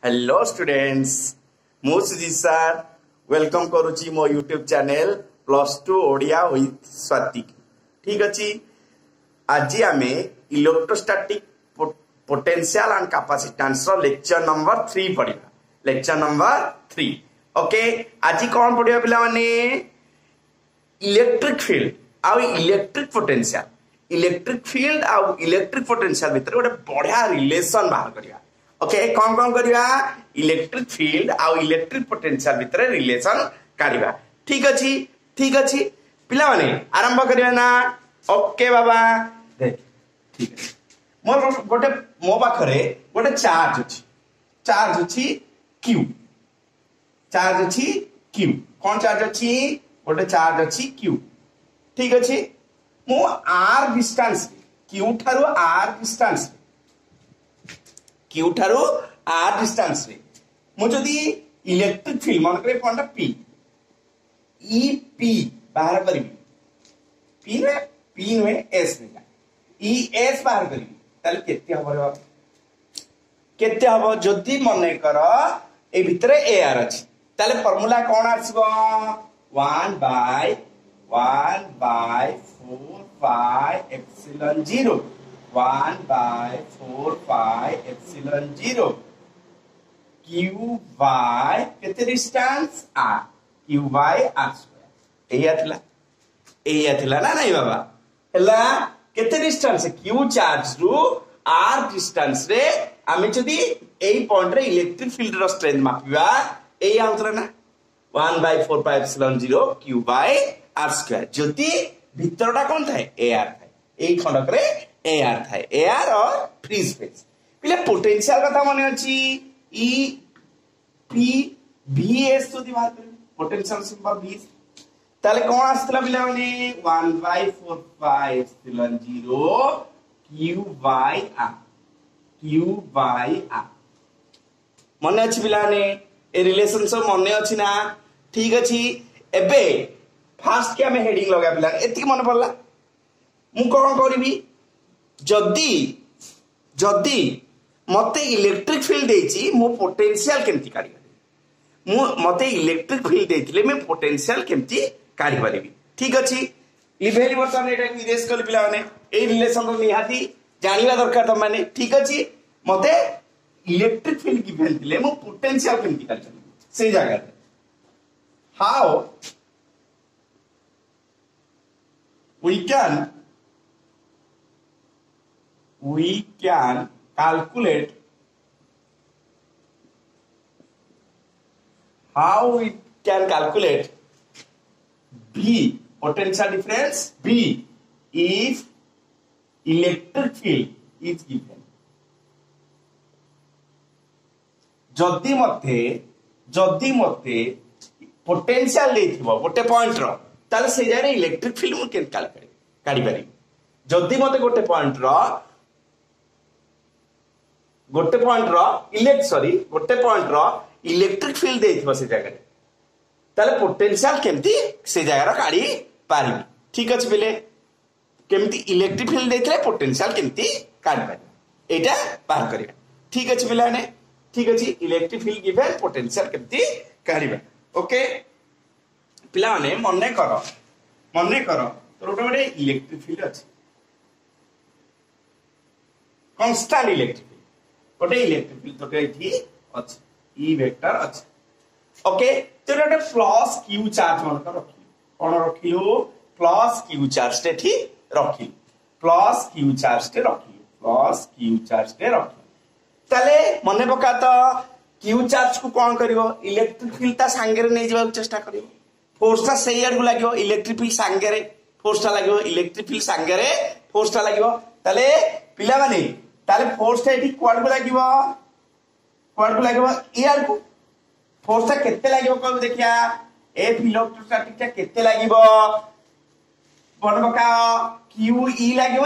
Hello students मु Sujit sir welcome करुची मो YouTube channel +2 Odia with Swati. ठीक अच्छी आज आम electrostatic potential and capacitance lecture number 3 पढ़ा। Lecture number 3 okay. आज कौन पढ़ा पिला माने इलेक्ट्रिक फील्ड आउ इलेक्ट्रिक पोटेंशियल। इलेक्ट्रिक फील्ड आउ इलेक्ट्रिक पोटेंशियल भितर गोटे बढ़िया रिलेशन बाहर करिया। ओके कौन कौन करिया इलेक्ट्रिक फील्ड आउ इलेक्ट्रिक पोटेंशियल भितर रिलेशन काढिबा। ठीक अछि पिला माने आरंभ करिया ना। ओके बाबा देख ठीक है मोर गोटे मो पाखरे गोटे चार्ज अछि क्यू। चार्ज अछि क्यू कौन चार्ज अछि गोटे चार्ज अछि क्यू। ठीक अछि मो आर डिस्टेंस क्यू ठारो आर डिस्टेंस क्यू ठारो आर डिस्टेंस रे मो जदी इलेक्ट्रिक फील्ड मन करे कोनटा पी ई पी बाहर करबी पी में एस नेला ई एस बाहर करबी ताले केते हबो रे बाबा केते हबो जदी मने कर ए भितरे ए आर अछि ताले formula cone आसीबो 1 by 4 pi epsilon 0 1 by 4 pi epsilon 0 q by केते distance r q by r square एया थिला ना नहीं बाबा हला केते डिस्टेंस q चार्ज रु r डिस्टेंस रे आमे जदी एई पॉइंट रे इलेक्ट्रिक फील्ड रो स्ट्रेंथ मापिबा एया होतरा ना 1 by 4 pi epsilon 0 q by r square जदी भितरटा कोन थाए ar थाए एई खंडक रे ar थाए ar और फ्री स्पेस पिले पोटेंशियल कथा माने अछि e p vs जदी बात करी पोटेंशियल सिंबल v ताले कोन आस्तला पिले माने 1 by 4 pi epsilon 0 q by r मने अछि पिला ने ए रिलेशन सब मने अछि ना। ठीक अछि एबे फास्ट के हमें हेडिंग लगा पिला एति मन पड़ला मु कोन करबी जदी मते इलेक्ट्रिक फील्ड देछि मु पोटेंशियल केमति काढी मु मते इलेक्ट्रिक फील्ड देथिले मैं पोटेंशियल केमति काढी परिबी। ठीक अछि लिभेली वर्तन एटा विदेश कर पिला माने ए रिलेशन रो निहाती जानिबा दरकार त माने। ठीक अछि मते इलेक्ट्रिक फील्ड गिवन दिले मु पोटेंशियल केमति काढी से जगह रे how we can calculate B potential difference B if electric field is given। जदी मते पोटेंशियल देथिबो गोटे पॉइंट रो ताले से जारे इलेक्ट्रिक फील्ड मु केन काढी पारी जदी मते गोटे पॉइंट रो इलेक्ट्रिक फील्ड देथिबो से जगह ताले पोटेंशियल केमती से जगह रो काढी पारी। ठीक अछि बेले केमती इलेक्ट्रिक फील्ड देथिले पोटेंशियल केमती काढी पारी एटा बाहर करिया। ठीक अछि बेला ने ठीक अछि इलेक्ट्रिक फील्ड गिवन पोटेंशियल केमती काढीबा। ओके पिला माने मने करो तो गोटे इलेक्ट्रिक फील्ड अछि कांस्टेंट इलेक्ट्रिक फील्ड गोटे इलेक्ट्रिक फील्ड तो एठी अछि ई वेक्टर अछि। ओके तो गोटे प्लस q चार्ज मन कर रखियो कोन रखियो प्लस q चार्ज एठी रखियो प्लस q चार्ज रखियो ताले मने पका तो q चार्ज को कोन करिवो इलेक्ट्रिक फील्ड ता संगे रे नै जेबा चेष्टा करिवो फोर्सटा सही आडू लागिवो इलेक्ट्रिक फील्ड संगे रे फोर्सटा लागिवो इलेक्ट्रिक फील्ड संगे रे फोर्सटा लागिवो ताले पिला माने ताले फोर्सटा एठी क्वाड को लागिवो ए आर को फोर्सटा केते लागिवो को देखिया ए इलेक्ट्रोस्टैटिक ता केते लागिवो बन बका QE लागिवो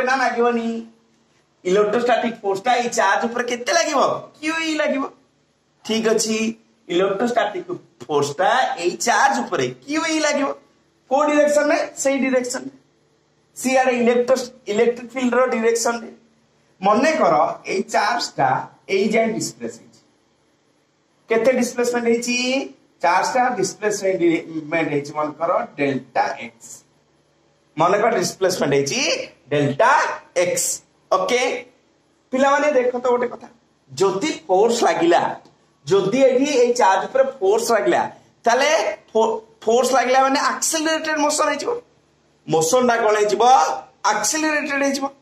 ना लागिवोनी इलेक्ट्रोस्टैटिक फोर्सटा ई चार्ज ऊपर केते लागिवो QE लागिवो। ठीक अछि इलेक्ट्रोस्टैटिक फोर्सटा ए चार्ज ऊपर QE लागिवो को डायरेक्शन में सही डायरेक्शन सी आर इलेक्ट्रिक फील्ड रो डायरेक्शन मन कर ए चार्जटा एई जाय डिस्प्लेस केते डिस्प्लेसमेंट हेची चार्जटा डिस्प्लेसमेंट हेची मन करो डेल्टा x मन कर डिस्प्लेसमेंट हेची डेल्टा x ओके पिला माने देखो तो गोटे कथा जदि फोर्स लागिला जदि एठी ए चार्ज ऊपर फोर्स लागिला ताले फोर्स लागिला माने एक्सेलरेटेड मोशन हेजिवो मोशन डा कोन हेजिवो एक्सेलरेटेड हेजिवो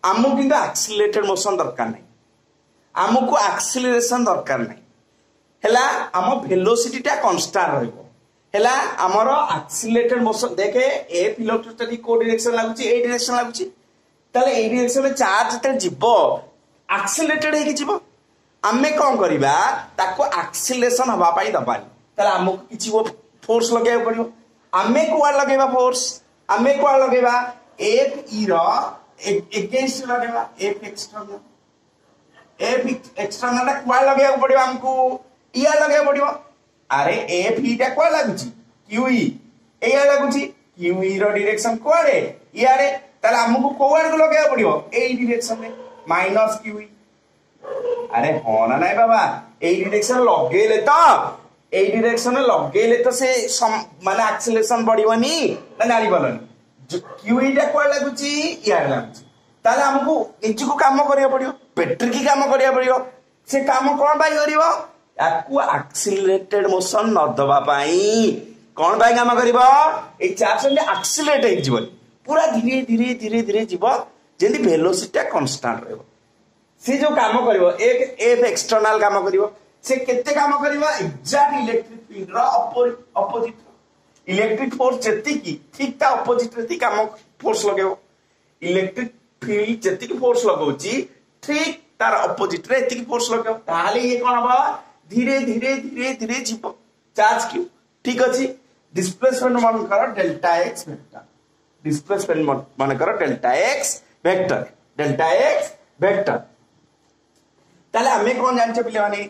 आमु किंतु एक्सेलरेटेड मोशन दरकार नै आमको एक्सेलरेशन दरकार नै हेला आम वेलोसिटी टा कांस्टेंट रहइबो हेला हमरो एक्सेलरेटेड मोशन देखे ए इलेक्ट्रोस्टैटिक को डायरेक्शन लागुची ए डायरेक्शन लागुची ताले ए डायरेक्शन में चार्ज ते जिवो एक्सेलरेटेड हे कि जिवो आमे कोन करिबा ताको एक्सेलरेशन हवा पाई दबानी ताले हमको किछि वो फोर्स लगाय पड़ियो आमे कोआ लगेबा फोर्स आमे कोआ लगेबा एफ ई रो अगेंस्ट लगेबा एफ एक्सटर्नल टा कोआ लगेबा पड़ियो हमको इया लगेबा पड़ियो अरे एफ ई टा कोआ लागुची क्यू ई एया लागुची क्यू ई रो डायरेक्शन कोआडे इयारे ताले हमको कोआड को लगेबा पड़ियो ए डायरेक्शन में माइनस क्यू ई अरे होना नहीं बाबा ए डायरेक्शन लगेले तो से माने एक्सेलरेशन बढ़िबनी ना नाली बलनी जो क्यू ई टा कोआ लागुची इयारे लागुची ताले हमको निज को काम करिया पड़ियो बैटरी की काम करिया पड़ियो से काम कोन बाई करिवो याकू एक्सेलरेटेड मोशन न दबा पाई कोन बाई काम करिवो ए चार्ज ने एक्सेलरेट हे जीवन पूरा धीरे धीरे धीरे धीरे जीवो जेंदी वेलोसिटी कांस्टेंट रहबो से जो काम करिवो एक एफ एक्सटर्नल काम करिवो से केते काम करिवो एग्जैक्ट इलेक्ट्रिक फील्ड रो अपोजिट इलेक्ट्रिक फोर्स जेति की ठीक ता अपोजिट रे काम फोर्स लगेवो इलेक्ट्रिक फील्ड जेति की फोर्स लगौची ठीक तार अपोजिट रे एति की फोर्स लगेवो ताले ये कोन बा धीरे धीरे धीरे धीरे जीवो चार्ज क्यू ठीक अछि डिस्प्लेसमेंट मन करो डेल्टा x वेक्टर डिस्प्लेसमेंट मन करो डेल्टा x वेक्टर ताले हमें कोन जानछे पिले माने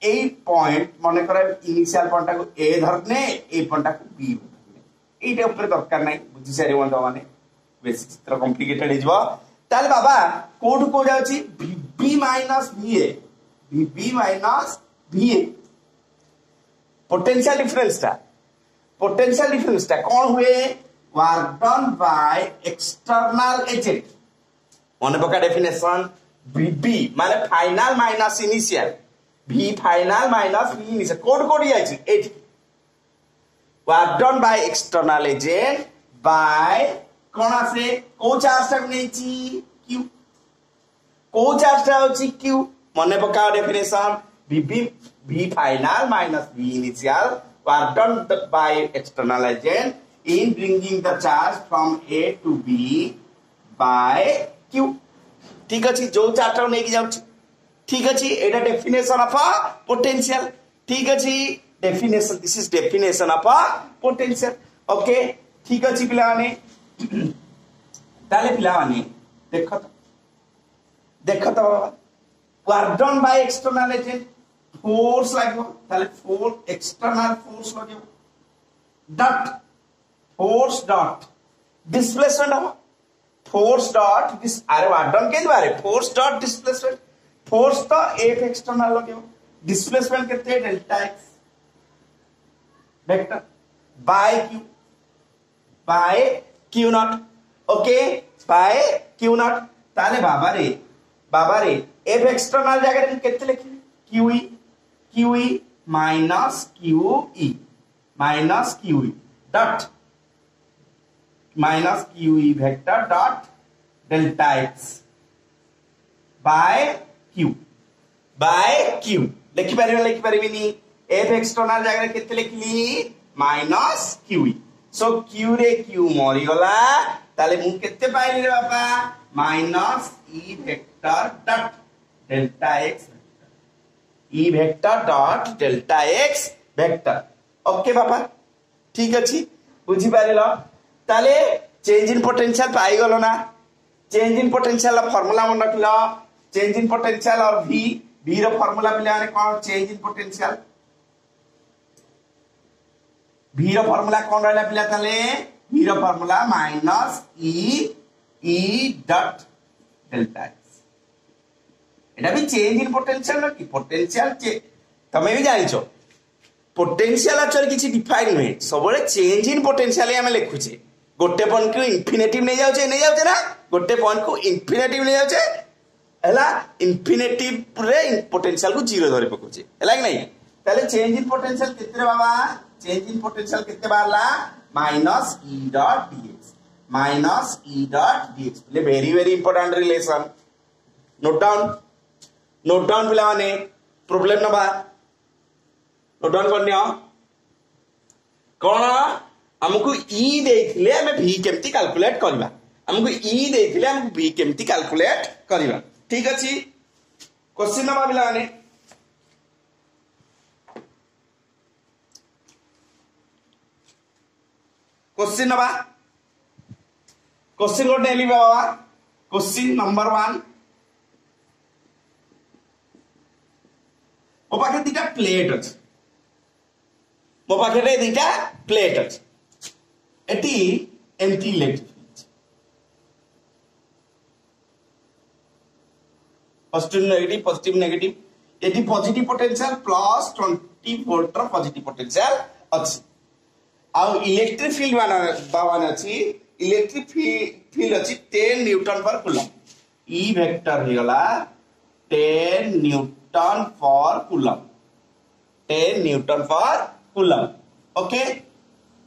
ए पॉइंट मन करो इनिशियल पॉइंट को ए धरने ए पॉइंट को बी धरने एटा ऊपर दरकार नै बुझि सारे मन माने बेसी चित्र कॉम्प्लिकेटेड हिजबो ताले बाबा कोड को जाउची vb minus va potential difference ता कौन हुए work done by external agent मन पका डेफिनेशन vb माने final minus initial v final minus v initial कोड याची एटी work done by external agent by कोन आसे को चार्ज ता नेची q को चार्ज ता होची q मन पका definition vb v final minus v initial work done by external agent in bringing the charge from A to B by Q ठीक अछि जो चार्ज नै कि जाउ ठीक अछि एटा डेफिनेशन ऑफ पोटेंशियल ठीक अछि definition this is definition of potential okay ठीक अछि पिला माने ताले पिला माने देखो तो work done by external agent force लागो ताले फोर्स एक्सटर्नल फोर्स लागो डॉट फोर्स डॉट डिस्प्लेसमेंट हो फोर्स डॉट दिस अरे वाडन के द्वारा फोर्स डॉट डिस्प्लेसमेंट फोर्स तो एफ एक्सटर्नल लागो डिस्प्लेसमेंट कितने delta x vector by q naught okay by q naught ताले बाबा रे एफ एक्सटर्नल जगह रे कितने लिखी QE minus QE dot minus QE vector dot delta x by Q लिखि परिबिनी F external जगह केते लिखली minus QE सो Q रे Q मरि गला ताले मु केते पाइली रे बाबा minus E vector dot delta x E vector dot delta x vector okay बाबा ठीक अछि बुझी पारिलो ताले चेंज इन पोटेंशियल पाई गलो ना चेंज इन पोटेंशियल फार्मूला मन रखलो चेंज इन पोटेंशियल और v रो फार्मूला मिले माने कोन चेंज इन पोटेंशियल v रो फार्मूला कोन रहला पिला ताले v रो formula minus e dot delta x एटा भी चेंज इन पोटेंशियल कि पोटेंशियल तमे भी जानिछो पोटेंशियल एक्चुअली किसी डिफाइन नुहे सब चेंज इन पोटेंशियल आम लिखुचे गोटे पॉइंट को इनफिनिटिव नहीं जाऊे ना गोटे पॉइंट को इनफिनिटिव नहीं जाऊे है इनफिनिटिव रे पोटेंशियल को जीरो धरी पकाउचे है कि नहीं ताले चेंज इन पोटेंशियल केते बाबा चेंज इन पोटेंशियल केते बारला minus E dot dx minus E dot dx very very important relation note down पिला माने प्रॉब्लम नंबर नोट डाउन करनियो कौन हमको ई देथिले हमें v केमती कैलकुलेट करबा हमको ई देथिले हमको v केमती कैलकुलेट करबा ठीक अछि क्वेश्चन नंबर पिला माने क्वेश्चन नंबर क्वेश्चन कोड नेली बाबा क्वेश्चन नंबर 1 मो पाखे दीटा प्लेट अछि मो पाखे दीटा प्लेट अछि एटी एम्प्टी इलेक्ट्रिक पॉजिटिव नेगेटिव एटी पॉजिटिव पोटेंशियल प्लस 20 वोल्ट रो पॉजिटिव पोटेंशियल अछि आ इलेक्ट्रिक फील्ड बावन अछि इलेक्ट्रिक फील्ड अछि 10 न्यूटन पर कूलम ई वेक्टर हिगला 10 न्यूटन पर कूलम 10 न्यूटन पर कूलम ओके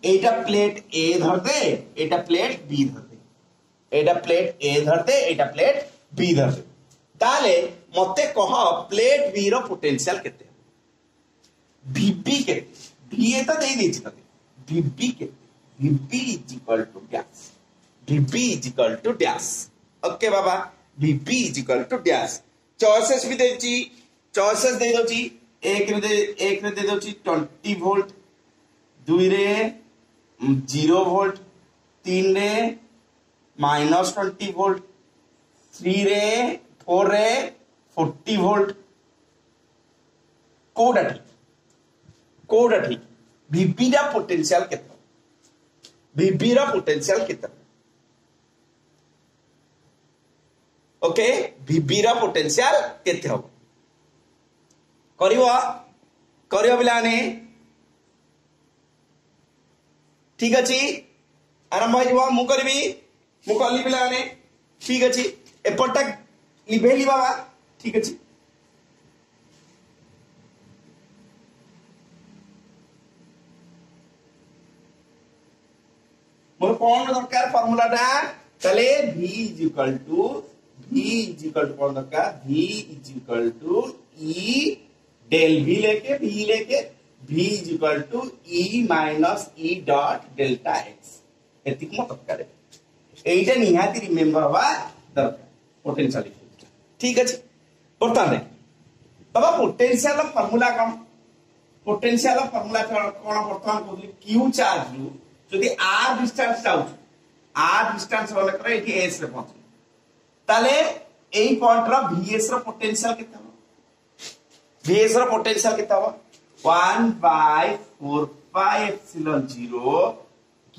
एटा प्लेट ए धर दे एटा प्लेट बी धर दे एटा प्लेट ए धर दे एटा प्लेट बी धर दे ताले मते कह प्लेट बी रो पोटेंशियल केते वीबी केते वी ए तो दे दिछि तते वीबी केते V B is equal to dash V B is equal to dash okay बाबा V B is equal to dash choices भी देछि चॉइसेस दे दोछि एक रे दे दोछि 20 वोल्ट 2 रे 0 वोल्ट 3 रे -20 वोल्ट 3 रे 4 रे 40 वोल्ट कोडा ठीक वीबी रा पोटेंशियल केतना वीबी रा पोटेंशियल केतना ओके वीबी रा पोटेंशियल केते हो करियो बिलाने ठीक अछि आरंभ हो मु करबी मु कली बिलाने ठीक अछि एपटा लिभेली बाबा ठीक अछि मोर कोन दरकार फार्मूला टा तले v इज इक्वल टू कोन दरकार v is equal to e del v लेके v is equal to e minus e dot delta x एतिक मत दरकार एइटा निहाती रिमेंबर बा दरकार पोटेंशियल ठीक अछि बर्तन देख बाबा पोटेंशियल फार्मूला पोटेंशियल फार्मूला कोन बर्तन कहली q चार्ज रु जदि r डिस्टेंस चाहू r डिस्टेंस होले करे एठी s रे पहुंच ताले एई पॉइंट रो vs रो पोटेंशियल केते हो vs रो पोटेंशियल केते हो 1/4 pi epsilon 0 q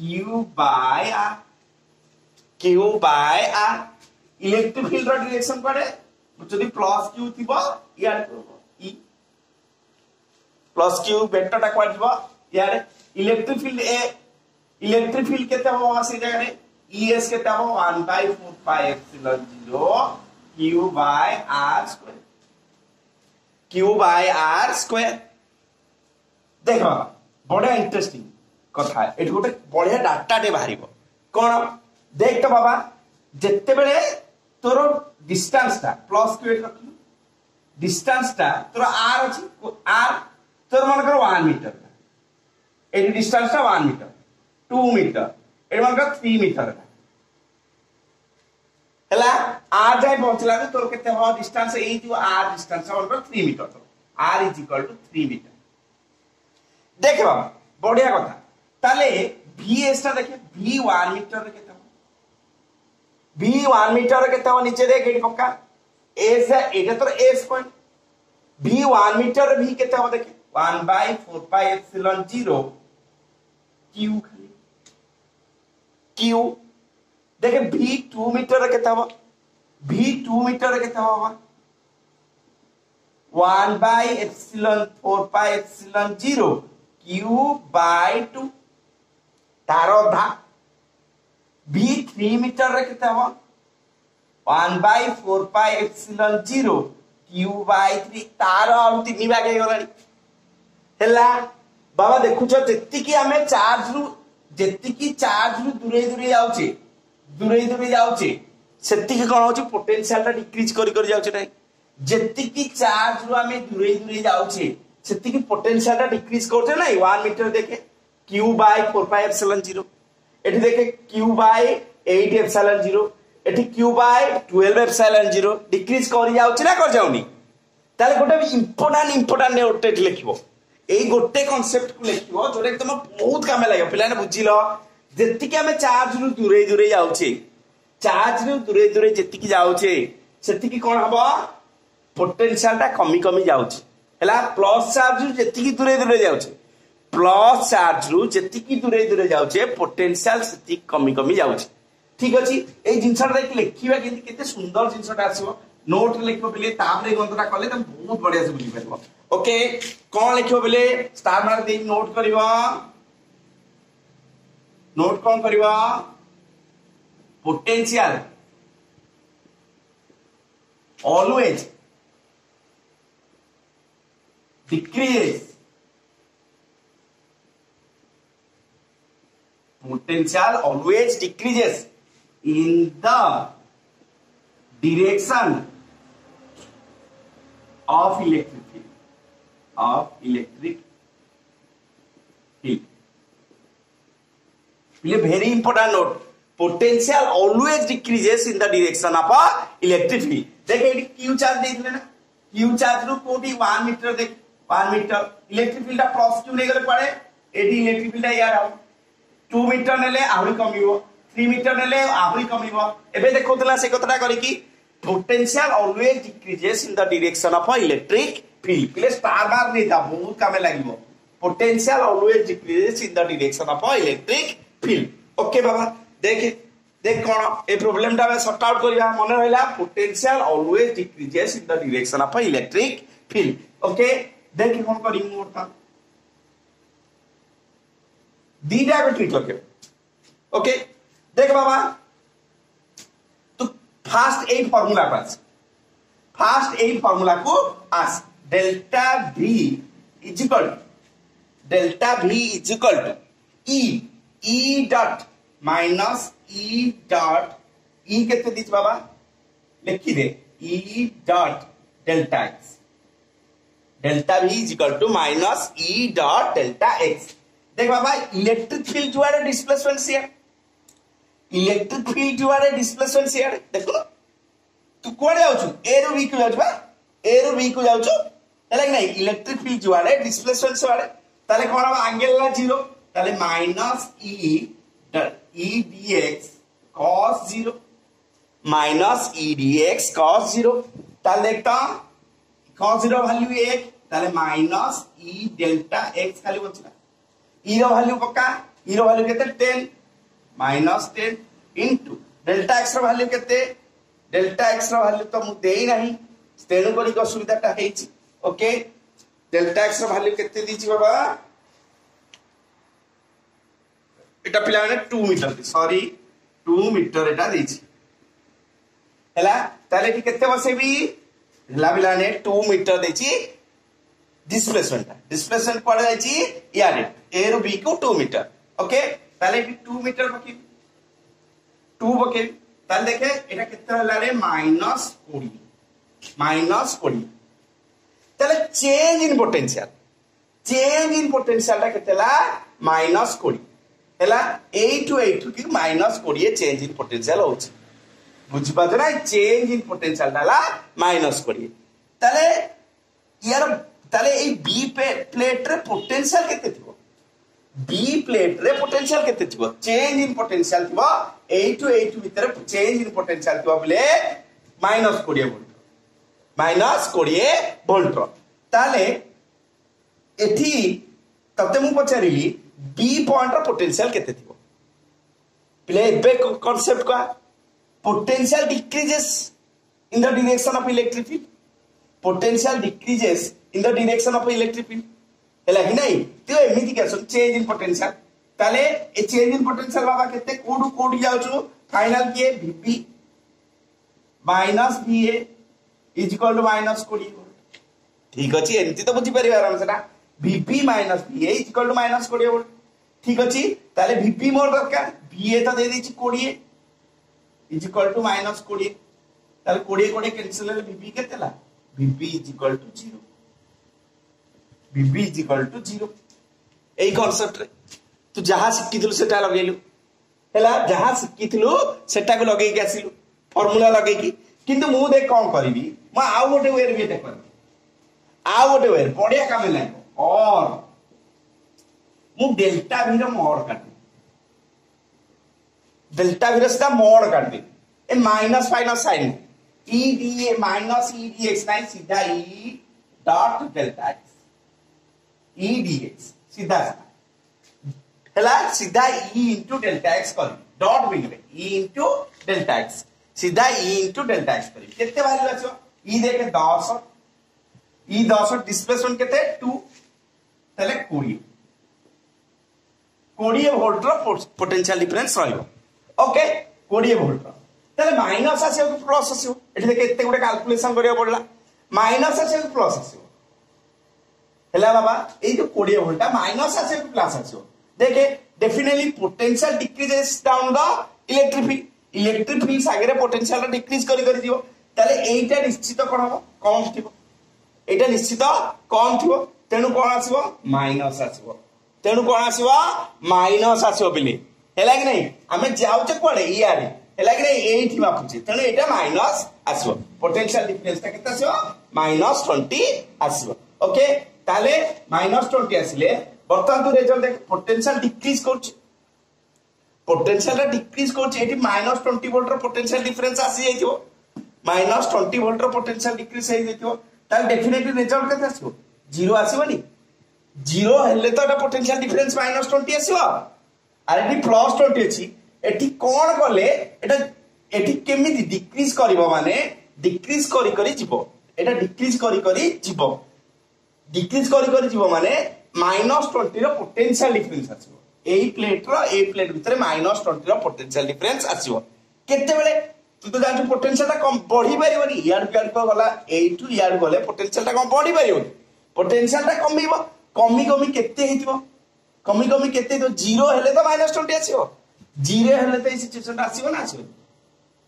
by r electric field रो डायरेक्शन पड़े जदि प्लस q थिबो यार e प्लस q वेक्टर टा क्वाड थिबो यार इलेक्ट्रिक फील्ड केते हो से जगह रे es केते हो 1/4 pi epsilon 0 q by r square देखो बड़ा इंटरेस्टिंग कथा है एठी गोटे बढ़िया डाटा टे बाहरिबो कोन देख तो बाबा जत्ते बेले तोर डिस्टेंस ता प्लस q रखलु डिस्टेंस ता तोर r अछि r तोर मन कर 1 मीटर एठी डिस्टेंस ता 1 मीटर 2 मीटर एठी मन कर 3 मीटर हला r जाय पहुंचला तो तोर केते हो डिस्टेंस ए जो r डिस्टेंस मन कर 3 मीटर तो r is equal to 3 metre देख बाबा बढ़िया कथा ताले vs ता देखे v 1 मीटर रे केते v 1 मीटर रे केते हो नीचे देख एठी पक्का s है एटा तो s पॉइंट v 1 मीटर रे v केते हो देखे 1/4 पाई एप्सिलॉन 0 q खाली q देखे v 2 मीटर रे केते हो v 2 मीटर रे केते हो 1 by epsilon 4 pi epsilon 0 q by 2 तार अधा b 3 मीटर रे केते हो 1 by 4 pi epsilon 0 q by 3 तार और 3 भाग हे गलानी हैला बाबा देखुछ जेति की हमें चार्ज रु दूरे जाउचे सेति के कोन होची पोटेंशियल ता डिक्रीज करी जाउचे नै जेति की चार्ज रु हमें दूरे जाउचे सेति की पोटेंशियल ता डिक्रीज करते नै 1 मीटर देखे q by 4 pi epsilon 0 एठी देखे q by 8 epsilon 0 एठी q by 12 epsilon 0 डिक्रीज करी जाउची ना कर जाउनी ताले गोटे इंपोर्टेंट नोट लिखिबो एई गोटे कांसेप्ट को लिखिबो जोरे तुम बहुत काम लागो पिलाने बुझिलो जेति की हमें चार्ज रु दूरे जाउचे चार्ज रु दूरे जेति की जाउचे सेति की कोन हबो पोटेंशियल ता कमी जाउचे हला प्लस चार्ज रु जेति की दूरे जाउचे प्लस चार्ज रु जेति की दूरे जाउचे पोटेंशियल सेति कमी जाउचे ठीक अछि ए जिंसटा देख लिखिबा केते सुंदर जिंसटा आसीबो नोट लिखबो बिले तामरे गंतटा कले त बहुत बढ़िया से बुझि परबो ओके कोन लिखबो बिले स्टार मार्क दे नोट करबो नोट कोन करबो potential always decreases potential always decreases in the direction of electric field very important note potential always decreases in the direction of electric field देखे एडी q चार्ज देइले ना q charge रो कोटी 1 metre देख 1 metre electric field plus q नै गले पड़े एडी इलेक्ट्रिक फील्ड यार 2 मीटर नेले आहुरी कमिवो 3 मीटर नेले आहुरी कमिवो एबे देखोतला से कतरा करी की potential always decreases in the direction of electric field प्ले स्टार बार नहीं था बहुत कामे लागिवो potential always decreases in the direction of electric field okay बाबा देख कोन ए प्रॉब्लम टा सॉर्ट आउट करिया मन रहला potential always decreases in the direction of electric field okay देख कोन करी मोरता दीटा को ट्रिक लगे ओके देख बाबा तो फास्ट ए फार्मूला को आस delta v is equal to e dot minus e dot e केते दिस बाबा लिखि दे e dot delta x delta v is equal to minus e dot delta x देख बाबा इलेक्ट्रिक फील्ड जो है डिस्प्लेसमेंट शेयर देखो तू कोड़े जाउछु ए रो बी को जाउछु बा ताले नहीं इलेक्ट्रिक फील्ड जो है डिस्प्लेसमेंट से वाले ताले कोन एंगल ला 0 ताले minus e dx cos 0 minus e dx cos 0 ताले देखता cos 0 वैल्यू 1 ताले माइनस e डेल्टा x खाली बचला e रो वैल्यू पक्का e रो वैल्यू केते 10 माइनस 10 इनटू डेल्टा x रो वैल्यू केते डेल्टा x रो वैल्यू तो मु देई नाही तेनु करी को सुविधाटा हेछि ओके डेल्टा x रो वैल्यू केते दिछि बाबा एटा पिला ने 2 मीटर सॉरी 2 मीटर एटा दिछि हला ताले कि केते बसेबी हला पिला ने 2 मीटर देछि डिस्प्लेसमेंट पड़ जाइछि यारे ए रो बी को 2 मीटर ओके ताले कि 2 मीटर बकी 2 बके ताले देखे एटा केते हला रे माइनस 20 ताले चेंज इन पोटेंशियल ता केतेला माइनस 20 हला 8 to 8 कि माइनस 20 चेंज इन पोटेंशियल होछि बुझि पाछ ना चेंज इन पोटेंशियल डाला माइनस 20 ताले यार ताले ए बी प्लेट रे पोटेंशियल केते थिबो बी प्लेट रे पोटेंशियल केते थिबो चेंज इन पोटेंशियल थिबो 8 to 8 भीतर चेंज इन पोटेंशियल थिबो बोले माइनस 20 वोल्ट ताले एठी तते मु पचारिली बी पॉइंट रो पोटेंशियल केते थिबो प्ले बे कांसेप्ट का potential decreases in the direction of electric field potential decreases in the direction of electric field हैला कि नहीं तो एमिति के चेंज इन पोटेंशियल ताले ए चेंज इन पोटेंशियल बाबा केते कोड कोड जाउछु फाइनल के Vp minus Va is equal to minus 20 volt ठीक अछि एमिति तो बुझी परिवार हम सेटा Vp minus Va is equal to minus 20 volt ठीक अछि ताले Vp मोर दरकार Va तो दे देछि 20 इज इक्वल टू माइनस 20 ताले 20 20 कैंसिल ले Vp केतेला Vp is equal to 0 Vp is equal to 0 एई कांसेप्ट रे तू जहां सिखिथलु सेटा लगेलु हैला जहां सिखिथलु सेटा को लगेई के आसिलु फार्मूला लगेई की किंतु मु देख कोन करबी म आउ गोटे वेर भी देख करबी आउ गोटे वेर बढ़िया काम लागो और मु डेल्टा भी रो मोड काटी डेल्टा भी रो सीधा मोड काटी ए minus minus sign EDA minus EDX नहीं सीधा E dot delta x EDX सीधा हैला सीधा E into डेल्टा x कर डॉट बिग में E into डेल्टा x सीधा E into डेल्टा x कर केते वैल्यू आछो E देखे 10 E 10 डिस्प्लेसमेंट केते 2 तले 20 वोल्ट रो पोटेंशियल डिफरेंस रहइबो ओके 20 वोल्ट रो तले माइनस आसे प्लस आसे एठी देखे एते गुटे कैलकुलेशन करिया पड़ला माइनस आसे प्लस आसे हैला बाबा ए जो 20 वोल्ट माइनस आसे प्लस आसे देखे definitely potential decreases down the electric field सागरे पोटेंशियल डिक्रीज करी दियो ताले एटा निश्चित कोन हो कम थिबो एटा निश्चित कम थिबो तेनु कोन आसीबो माइनस आसीबो तेनु कोन आसीबो माइनस आसीबो बिली हैला कि नहीं हमें जाउचे कोडे इयारे हैला कि नहीं एई थी मापुची तेनु एटा माइनस आसीबो पोटेंशियल डिफरेंस ता केता आसीबो माइनस 20 आसीबो ओके ताले माइनस 20 आसीले बर्तमान तू रिजल्ट देख पोटेंशियल डिक्रीज करछ पोटेंशियल डिक्रीज करछ एटी माइनस 20 वोल्ट रो पोटेंशियल डिफरेंस आसी जाइथिबो माइनस 20 वोल्ट रो पोटेंशियल डिक्रीज हे जाइथिबो ताल डेफिनेटली रिजल्ट केते आसीबो 0 आसीबोनी 0 हेले तो एटा पोटेंशियल डिफरेंस माइनस 20 आसीबो आर एटी प्लस 20 अछि एटी कोन करले एटा एटी केमिति डिक्रीज करबो माने डिक्रीज करी करी जीवो एटा डिक्रीज करी करी जीवो डिक्रीज करी करी जीवो माने माइनस 20 रो पोटेंशियल डिफरेंस आसीबो एई प्लेट भितर माइनस 20 रो पोटेंशियल डिफरेंस आसीबो केते बेले तू तो जानछु पोटेंशियल ता कम बढ़ी परिबनी यार को गला एई टू यार गले पोटेंशियल ता कम बढ़ी परिबो पोटेंशियल ता कमीबो कमी कमी केते हेतिबो कमी केते तो 0 हेले तो माइनस 20 आसीबो 0 हेले तो ई सिचुएशन आसीबो ना आसीबो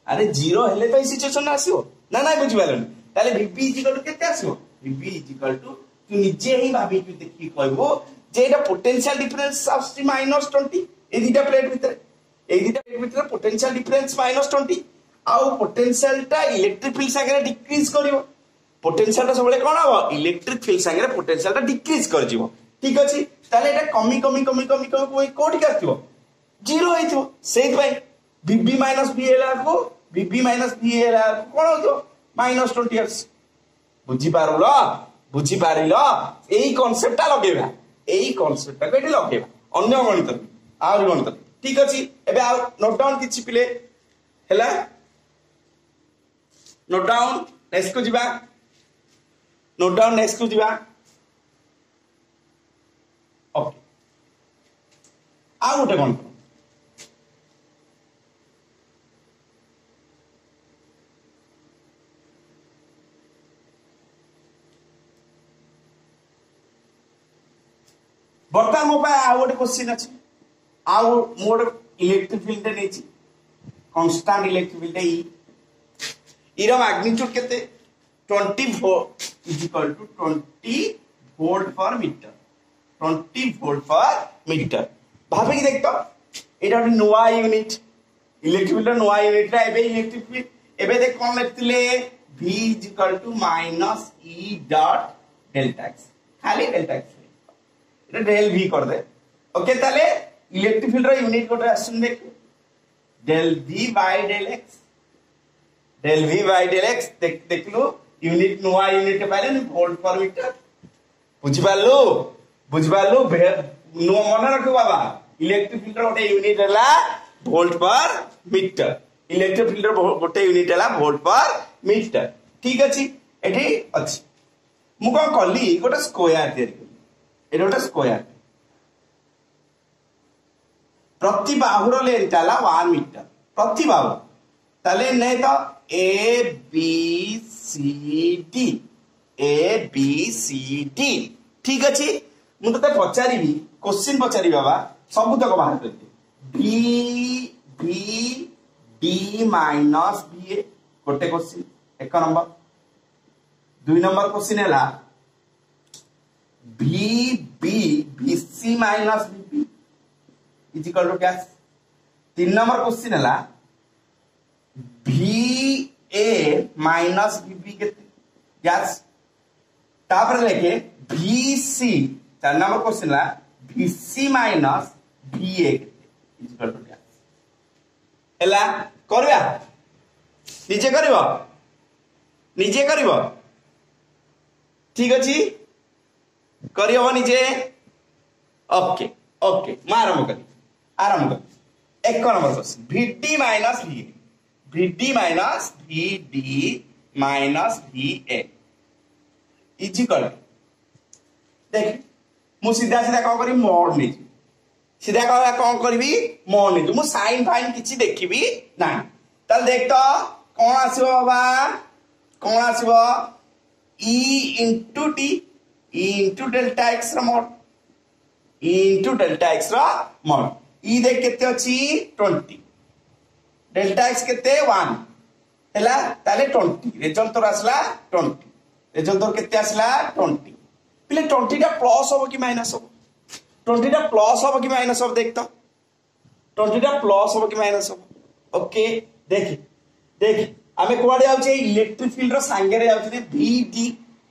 अरे 0 हेले तो ई सिचुएशन आसीबो ना ना बुझि पालन ताले Vp इक्वल टू केते आसीबो Vp इक्वल टू तू निजे ही भाबी तू देखि कहबो जे एटा पोटेंशियल डिफरेंस आसी माइनस 20 ए दिटा प्लेट भीतर पोटेंशियल डिफरेंस माइनस 20 आउ पोटेंशियल टा इलेक्ट्रिक फील्ड संगे डिक्रीज करिवो पोटेंशियल टा सबले कोन हो इलेक्ट्रिक फील्ड संगे पोटेंशियल टा डिक्रीज कर जीवो ठीक अछि ताले एटा कमी कोठी करथिवो 0 हेथिवो सेहि पई Vp माइनस Va को Vp माइनस Va कोन होतो माइनस 20 इयर्स बुझी पारिलो एई कांसेप्ट टा लगेबा एई कांसेप्ट टा केटी लगेबा अन्य गणित आउर गणित ठीक अछि एबे आ नोट डाउन किछि पिले हैला नोट डाउन नेक्स्ट को जिबा नोट डाउन नेक्स्ट को जिबा ओके आ गोटे कोन बर्तमान मो पाए आ गोटे क्वेश्चन अछि आ मोर इलेक्ट्रिक फील्ड नेछि कांस्टेंट इलेक्ट्रिक फील्ड ई रो मैग्नीट्यूड केते 20 is equal to 20 volt per metre 20 volt per metre भाबे कि देख तो एटा नोआ यूनिट इलेक्ट्रिक फील्ड नोआ यूनिट रे एबे इलेक्ट्रिक फील्ड एबे देख कोन लेखतिले V is equal to minus E dot delta x खाली डेल्टा x एटा डेल V कर दे ओके ताले इलेक्ट्रिक फील्ड रो यूनिट कोटा आसन देख del V by del x del V by del x देख लो यूनिट नोआ यूनिट के पहले वोल्ट पर मीटर बुझ पालो नो मन रखो बाबा इलेक्ट्रिक फील्ड रो गोटे यूनिट हला volt per metre electric field रो गोटे यूनिट हला वोल्ट पर मीटर ठीक अछि एठी अछि मु कोन कली गोटे स्क्वायर तयारी कली एटा गोटे स्क्वायर प्रति बाहुर लेंथ आला 1 मीटर प्रति बाहु ताले नै तो ए बी सी डी ठीक अछि मु तते पचारिबी क्वेश्चन पचारि बाबा सब तक बाहर करते B B D minus B ए गोटे क्वेश्चन एक नंबर 2 नंबर क्वेश्चन हैला B B B C minus B B is equal to क्या 3 नंबर क्वेश्चन हैला B A minus B B केते यस तापर लेके बी सी 4 नंबर क्वेश्चन है B C minus B A केते is equal to क्या हैला करबा निजे करबो ठीक अछि करियो निजे ओके ओके मैं आरंभ करी एक number question VD minus VD minus VD minus VA is equal देख मु सीधा सीधा कौन करी मोड नहीं सीधा कौन करी मोड नहीं मु साइन फाइन किछि देखिबी ना तल देख तो कौन आसीबो बाबा कौन आसीबो E into T E into delta x रा mode E into delta x रा मोड E देख केते अछि 20 डेल्टा x केते 1 हैला ताले 20 रिजल्ट तो आसला 20 रिजल्ट तो केते आसला 20 पिले 20 टा प्लस हो कि माइनस हो 20 टा प्लस हो कि माइनस हो देख तो 20 टा प्लस हो कि माइनस हो ओके देख आमे कोआडे आउचे इलेक्ट्रिक फील्ड रो सांगे रे आउचे VD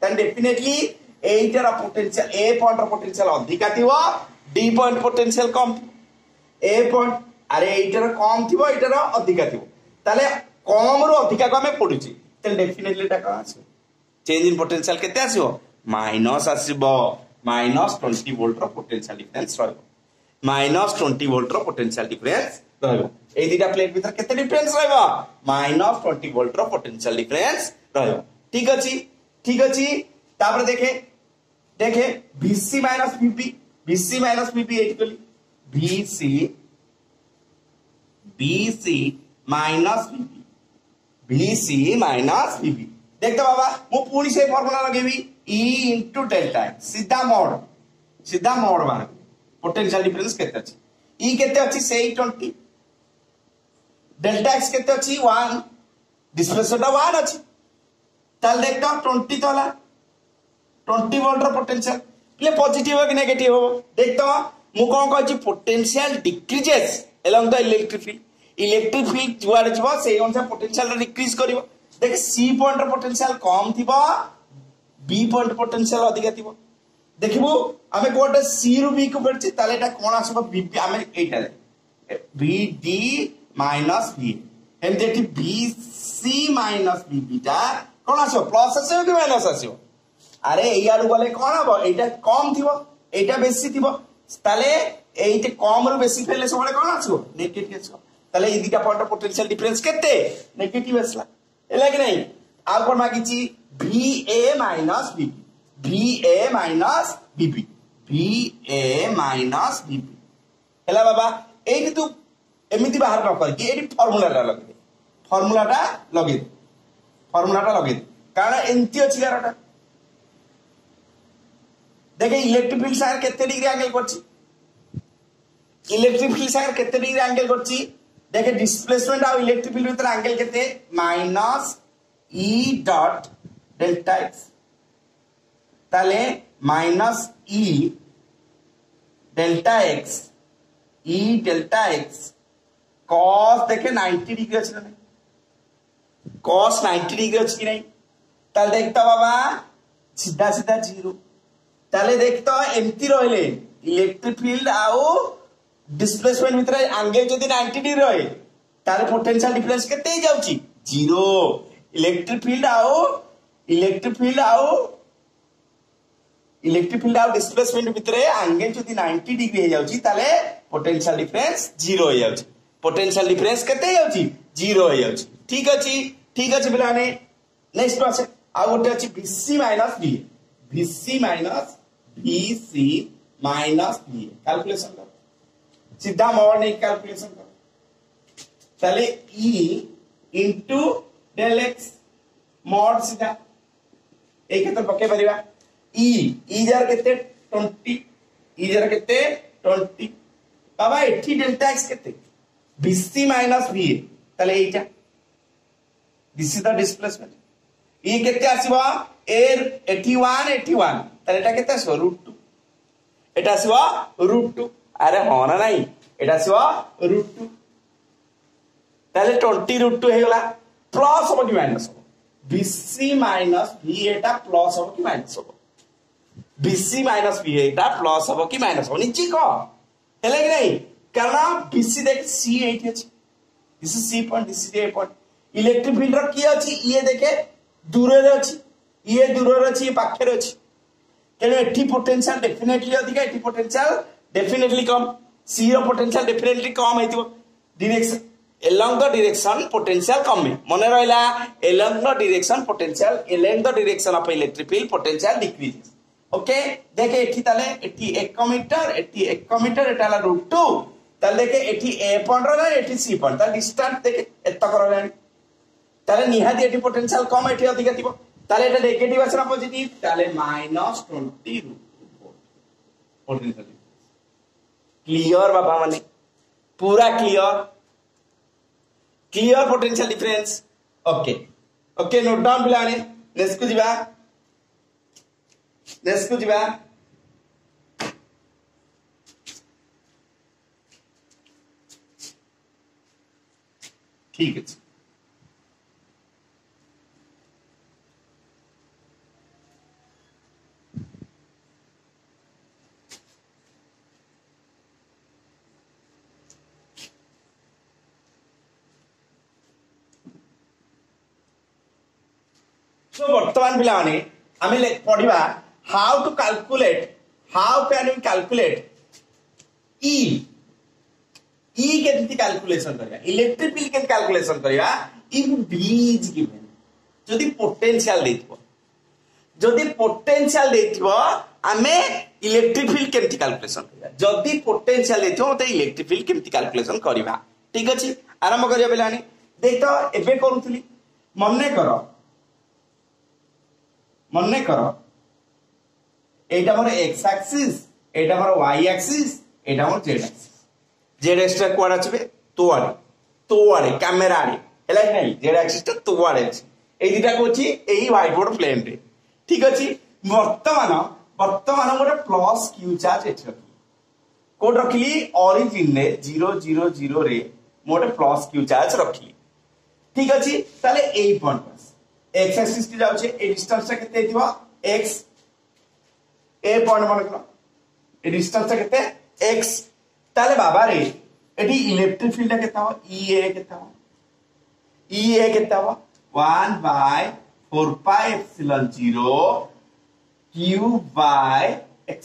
देन डेफिनेटली एटर पोटेंशियल ए पॉइंट रो पोटेंशियल अधिका थिवो डी पॉइंट पोटेंशियल कम ए पॉइंट अरे एटर कम थिवो एटर अधिका थिवो ताले कम रो अधिका को हमें पडुची त डेफिनेटली टा का आसी चेंज इन पोटेंशियल केते आसीबो माइनस आसीबो माइनस 20 वोल्ट रो पोटेंशियल डिफरेंस रहबो माइनस 20 वोल्ट रो पोटेंशियल डिफरेंस रहबो ए दिटा प्लेट भीतर केते डिफरेंस रहबो माइनस 20 वोल्ट रो पोटेंशियल डिफरेंस रहबो ठीक अछि तापर देखे VC minus VP equal BC minus VP देख तो बाबा मु पूरी से फार्मूला लगेबी E into delta x सीधा मोड बार पोटेंशियल डिफरेंस केते अछि E केते अछि से 20 डेल्टा x केते अछि 1 डिस्प्लेसमेंट 1 अछि ताल देख तो 20 तोला 20 वोल्ट रो पोटेंशियल प्ले पॉजिटिव हो कि नेगेटिव हो देख तो मु कोन कहछि potential decreases along the electric field जुआड जबो से अनुसार पोटेंशियल डिक्रीज करिवो देख C पॉइंट रो पोटेंशियल कम थिबो B पॉइंट पोटेंशियल अधिक थिबो देखिबो हमें कोटे C रु B को पड़छि ताले एटा कोन आसबो VP हमें एटा VD माइनस V एम जेटी BC माइनस VB ता कोन आसो प्लस आसो कि माइनस आसो अरे यार गले कोन हबो एटा कम थिबो एटा बेसी थिबो ताले एइटे कम रु बेसी फेले सबले कोन आसो नेगेटिव आसो ताले ई दिटा पॉइंट पोटेंशियल डिफरेंस केते नेगेटिव आसला एला कि नहीं आ कोन मागिची VA माइनस VB एला बाबा एइटी तू एमिति बाहर न कर कि एइटी फार्मूला लगे कारण एंती अछि यारटा देखे इलेक्ट्रिक फील्ड सागर केते डिग्री एंगल करछि देखे डिस्प्लेसमेंट आ इलेक्ट्रिक फील्ड भीतर एंगल केते minus E dot delta x ताले minus E delta x cos देखे 90 डिग्री अछि ना cos 90 डिग्री अछि कि नहीं ताले देखता बाबा सीधा जीरो ताले देखता एमती रहले इलेक्ट्रिक फील्ड आउ डिस्प्लेसमेंट भीतर एंगल जदी 90 डिग्री रहे ताले पोटेंशियल डिफरेंस केते ही जाउची जीरो इलेक्ट्रिक फील्ड आउ डिस्प्लेसमेंट भीतर एंगल जदी 90 डिग्री हे जाउची ताले पोटेंशियल डिफरेंस जीरो हे जाउची पोटेंशियल डिफरेंस केते हे जाउची जीरो हे जाउची ठीक अछि पिलाने नेक्स्ट आ गोटे अछि VC minus VA VC minus VC minus VA calculation कर सीधा मोड नहीं कैलकुलेशन कर ताले E into del x mod सीधा एक केते पके परिबा E जार केते 20 E जार केते 20 बाबा एठी डेल्टा x केते VC माइनस VA ताले एटा this is the displacement E केते आसीबा एर 81 ताले एटा केते आसीबा √2 एटा आसीबा √2 अरे हो ना नहीं एटा आसीबा √2 ताले 20 √2 हे गला प्लस हो कि माइनस हो VC माइनस VA एटा प्लस हो कि माइनस हो VC माइनस VA एटा प्लस हो कि माइनस हो नीचे को हेले कि नहीं कारण VC देख C 8 अछि this is C point this is A point electric field रो की अछि ये देखे दूर रे अछि ये दूर रे अछि ये पाखे रे अछि तेने एठी पोटेंशियल डेफिनेटली अधिक एठी पोटेंशियल डेफिनेटली कम C रो पोटेंशियल डेफिनेटली कम हेतिबो direction along the direction potential कम में मने रहला along the direction potential along the direction of electric field potential decreases okay देखे एठी ताले एठी 1 मीटर एठी 1 मीटर एटाला √2 ताले देखे एठी A पॉइंट रो एठी C पॉइंट ता डिस्टेंस देखे एत करलानी ताले निहाती एठी पोटेंशियल कम एठी अधिक थिबो ताले एटा नेगेटिव आछना पॉजिटिव ताले -20 पोटेंशियल क्लियर बाबा माने पूरा clear potential difference okay okay note down पिलाने नेक्स्ट को जिबा ठीक है तो वर्तमान पिला माने आमे पढिबा how can we calculate E केति कैलकुलेशन करिया इलेक्ट्रिक फील्ड केति कैलकुलेशन करिया इफ B इज गिवन जदी पोटेंशियल देथिबो आमे इलेक्ट्रिक फील्ड केति कैलकुलेशन करिया जदी पोटेंशियल देथिबो त इलेक्ट्रिक फील्ड केति कैलकुलेशन करिबा ठीक अछि आरंभ करिया बेलानी देख तो एबे करूथली मन्ने करो एटा मोर x एक्सिस एटा मोर y एक्सिस एटा मोर z एक्सिस z एक्सिस कोड आछबे तोआरे कैमरा आरे हैला नै z एक्सिस तो तोआरे अछि ए दिटा कोछि एही व्हाइट बोर्ड प्लेन रे ठीक अछि वर्तमान मोर प्लस q चार्ज एछि कोड रखली ओरिजिन रे 0 0 0 रे मोर प्लस q चार्ज रखली ठीक अछि ताले एई पॉइंट x एक्सिस की जाउछे ए डिस्टेंस केते दिबो x ए पॉइंट मन करो ए डिस्टेंस केते x ताले बाबा रे एडी इलेक्ट्रिक फील्ड केते हो EA केते हो 1 by 4 pi epsilon 0 q by x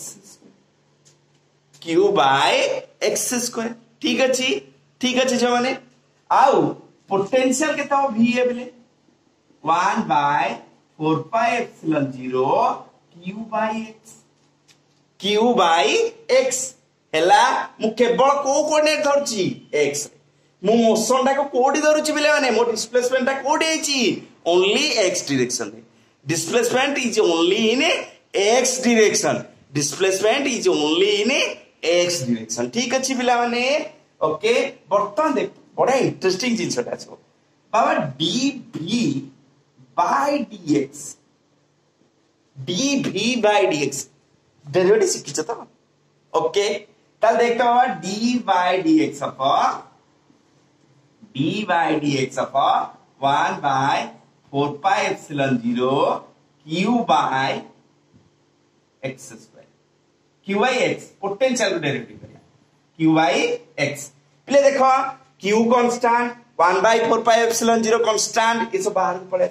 square ठीक अछि जो माने आउ पोटेंशियल केते हो VA बेले 1 by 4 pi epsilon 0 q by x हैला मु केवल को कोऑर्डिनेट धरची x मु मोशन टा को कोडी धरची बिले माने मो डिस्प्लेसमेंट टा कोडी आइची only x direction displacement is only in x direction ठीक अछि बिले माने ओके बर्तन देख बड़ा इंटरेस्टिंग जिंस टा छ बाबा dv by dx डेरिवेटिव शिखिछ त ओके ताल देखते बाबा d by dx of 1 by 4 pi epsilon 0 q by x square q by x potential derivative करिया q by x पहले देखो q constant 1 by 4 pi epsilon 0 constant इस बाहर पड़े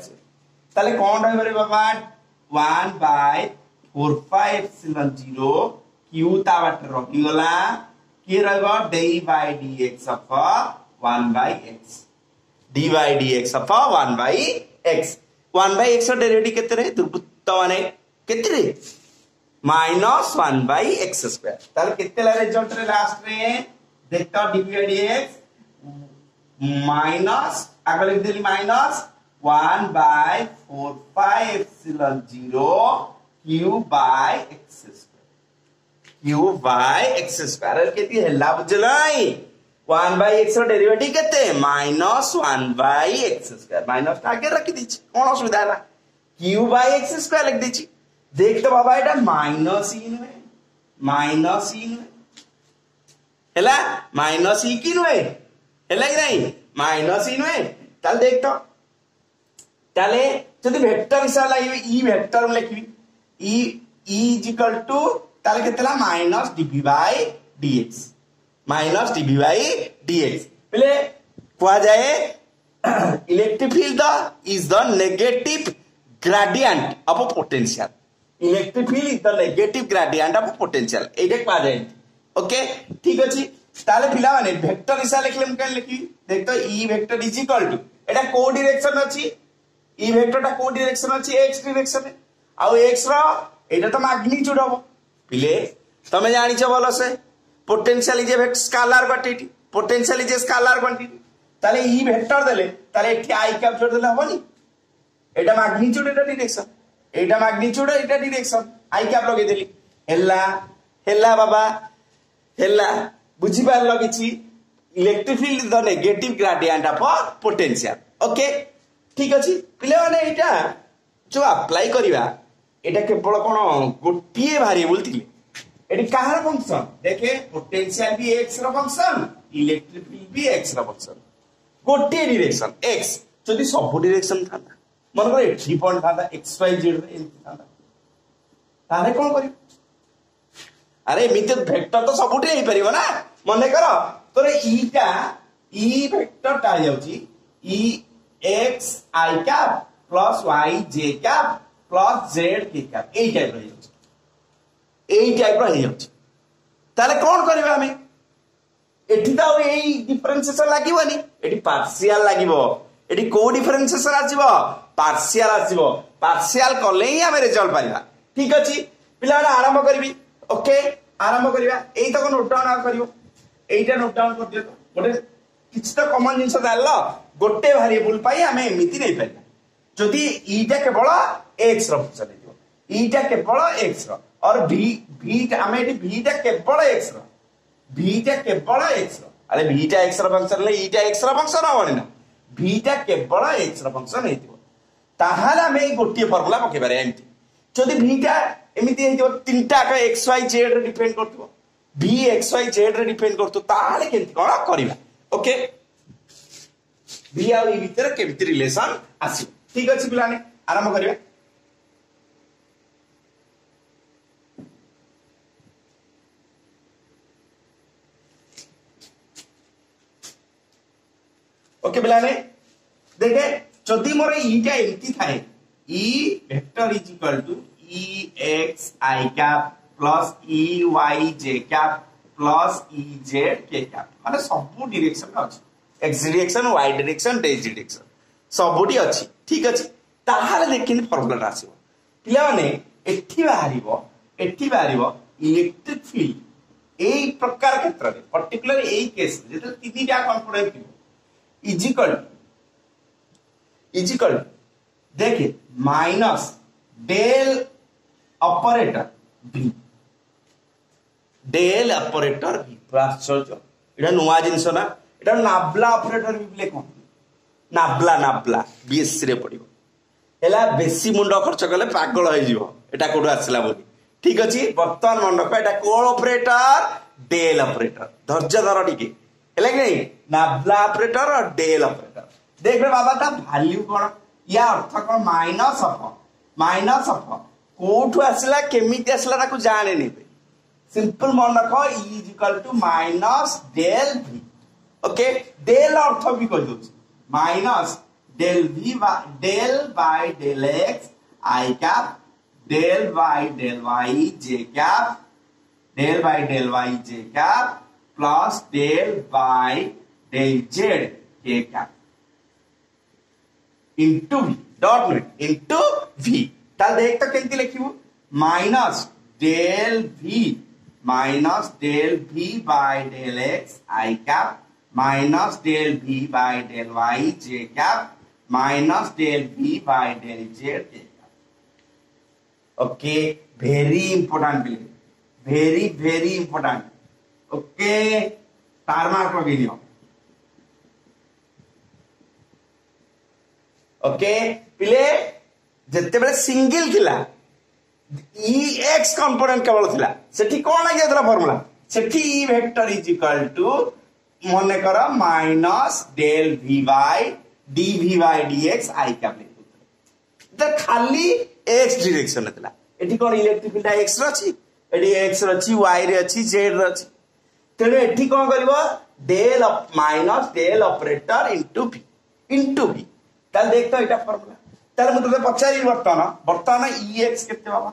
ताले कोन रहबे बाबा 1 by 4 pi epsilon 0 q ता बाट रही गला के रहबो d by dx of 1 by x d by dx of 1 by x 1 by x derivative केते रे दुर्वृत्त माने केते रे माइनस 1 by x स्क्वायर ताले केते ला रिजल्ट रे लास्ट रे देखता dv dx माइनस आगे लिख देली minus 1 by 4 pi epsilon 0 q by x square q by x square केती हैला बुझलाई 1 by x डेरिवेटिव केते minus 1 by x square minus ता आगे रख दीची कोन असुविधा है q by x स्क्वायर लिख दीची देख तो बाबा एटा माइनस ई नुए हैला माइनस ई की नुए हैला कि नहीं माइनस ई नुए ताल देख तो ताले जदि वेक्टर हिसाब ई वेक्टर में लिखबी ई इज इक्वल टू ताले केतला minus dv by dx minus dv by dx पहले कहा जाए electric field is the negative gradient of potential electric field is the negative gradient of potential एटा कहा जाए ओके ठीक अछि ताले पिला माने वेक्टर हिसाब लिखले हम केन लिखी देख तो E vector is equal to एटा को डायरेक्शन अछि ई वेक्टर टा को डायरेक्शन अछि x डायरेक्शन में आ x रो एटा तो मैग्नीट्यूड हो पिले तमे जानि छ भलो से potential is a scalar quantity potential is a scalar quantity ताले ई वेक्टर देले ताले एठी आई कैप जोड़ देले होनी एटा magnitude Etah magnitude Etah direction I cap लगे देली हेला बाबा हेला बुझी पारलो किछि electric field the negative gradient of potential okay ठीक अछि पिले माने एटा जो अप्लाई करिवा एटा केवल कोन गोटिए वेरिएबल थिले एटी कहार फंक्शन देखे पोटेंशियल भी x रो फंक्शन इलेक्ट्रिक फील्ड भी x रो फंक्शन गोटे डायरेक्शन x जदि सब डायरेक्शन था मन को एठी पॉइंट था x y z रे एंती था तारे कोन करी अरे मिते वेक्टर तो सबुठी हे परिबो ना मने कर तोरे ई वेक्टर ता जाउची ई x i cap plus y j cap plus z k cap A type रही এই টাইপ র হই যাচ্ছে তাহলে কোন করিবা আমি এটি তো এই ডিফারেন্সিয়েশন লাগিবনি এটি পার্সিয়াল লাগিব এটি কো ডিফারেন্সিয়েশন আসিবো পার্সিয়াল করলে হি আমি রেজাল্ট পাইবা ঠিক আছে পিলা আরম্ভ করবি ওকে আরম্ভ করিবা এই তো নোট ডাউন করিবো এইটা নোট ডাউন कर दियो गोटे किछ तो कॉमन जिंस जानलो गोटे वेरिएबल पाई हमें एमिति नै पाइबा जदि ईटा केवल x रो फंक्शन दियो ईटा केवल x रो और v हमें v टा केवल x रो v टा केवल x रो अरे v टा x रो फंक्शन ले ई टा x रो फंक्शन होनी ना v टा केवल x रो फंक्शन हेतिबो ताहाले हमें गोटिए फार्मूला पके बारे एमती जदि v टा एमिति हेतिबो तीनटा का x y z रे डिपेंड करतबो v x y z रे डिपेंड करतो ताहाले केंति कोन करिबा ओके v आ ई भीतर केमिति रिलेशन आसी ठीक अछि पिलाने आरंभ करिबा ओके पिलाने देखे जदि मोर ईटा एमती थाए E vector is equal to E X I cap plus E Y J cap plus E Z K cap माने सब डायरेक्शन अछि X direction Y direction Z direction सबुटी अछि ठीक अछि ताहाले देखिन फार्मूला आसीबो पिला माने एठी बाहरिबो इलेक्ट्रिक फील्ड एई प्रकार क्षेत्र रे पर्टिकुलर एई केस जेते तीनटा कंपोनेंट इज इक्वल देखिए माइनस डेल ऑपरेटर v आश्चर्य एटा नुआ जिंस ना एटा नाबला ऑपरेटर भी लेखो नाबला बीएससी रे पड़िबो एला बेसी मुंड खर्च कले पागल होई जिवो एटा कोडू आसला बोली ठीक अछि वर्तमान मंडक एटा कोल ऑपरेटर डेल ऑपरेटर धैर्य धर टिके एला कि नहीं नाबला ऑपरेटर और डेल ऑपरेटर देख रे बाबा ता वैल्यू कोन या अर्थ कोन माइनस ऑफ कोठु आसला केमिति आसला ताकू जाने नै सिंपल मन रखो E is equal to minus del v okay del अर्थ भी कह दो minus del v del by del x i cap del by del y j cap del by del y j cap plus del by del z k cap into v dot net into v ताल देख तो केंती लिखिबु minus del v by del x i cap minus del v by del y j cap minus del v by del z k cap. Okay very important very important. Okay तार mark लगे okay पिले जिते बड़े single थिला x component केवल थिला सेठी कोन आगे थला फार्मूला सेठी E vector is equal to मने कर minus del v by dv by dx i cap लिखु त खाली x डायरेक्शन थिला एठी कोन इलेक्ट्रिक फील्ड x रछि एठी x रछि y रे अछि z रे अछि तेरे एठी कोन करबो del of minus del operator into v ताल देख तो एटा फार्मूला तार मु तते पचारि वर्तमान ex केते बाबा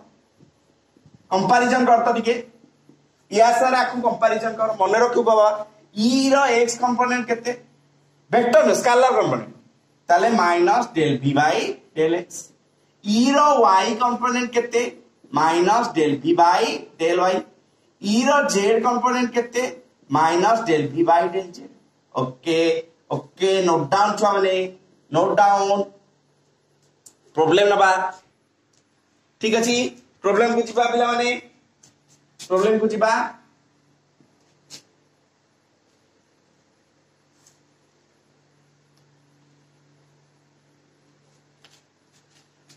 कंपैरिजन करता दिके या सर आकु कंपैरिजन कर मने रखु बाबा e रो x कंपोनेंट केते वेक्टर न स्केलर कंपोनेंट ताले minus del v by del x e रो y कंपोनेंट केते minus del v by del y e रो z कंपोनेंट केते minus del v by del z। Okay okay note down छुआ माने note down problem नबा ठीक अछि problem को जिबा पिला माने प्रॉब्लम को जिबा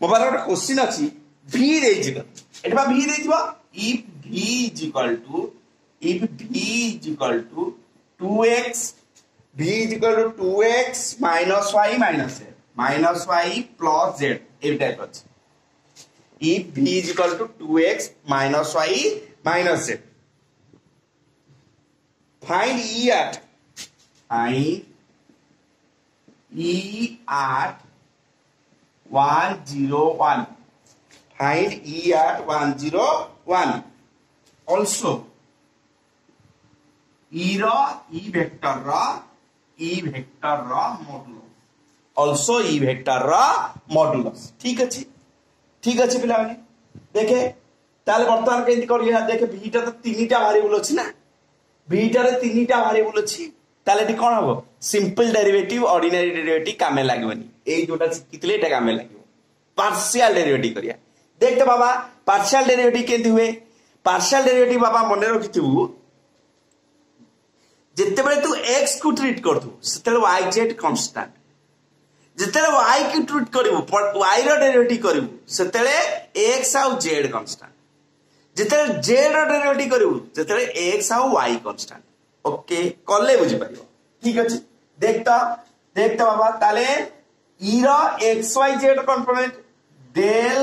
मोबाइल रो क्वेश्चन अछि v रे जिबा एटबा v रे जिबा if v is equal to 2x v is equal to 2x minus y minus z minus y plus z A type अछि if v is equal to 2x minus y minus z find e at 101 find e at 101 also e vector modulus also e vector modulus ठीक अछि पिला माने देखे ताले वर्तमान केंति करिया देखे v टा तो तीनटा वेरिएबल अछि ना v टा रे तीनटा वेरिएबल अछि ताले टी कोन हबो सिंपल डेरिवेटिव ऑर्डिनरी डेरिवेटिव कामे लागबनी एई जोटा कितले एटा कामे लागबो पार्शियल डेरिवेटिव करिया देख तो बाबा पार्शियल डेरिवेटिव केंति हुए पार्शियल डेरिवेटिव बाबा मने रखिथु जिते बळे तू x को ट्रीट करथु सेते y z कांस्टेंट जिते y को ट्रीट करिवु y रो डेरिवेटिव करिवु सेते x आउ z कांस्टेंट जिते z रो डेरिवेटिव करिवु सेते x आउ y कांस्टेंट ओके कल्ले बुझी परियो ठीक अछि देखता बाबा ताले e रो x y z component del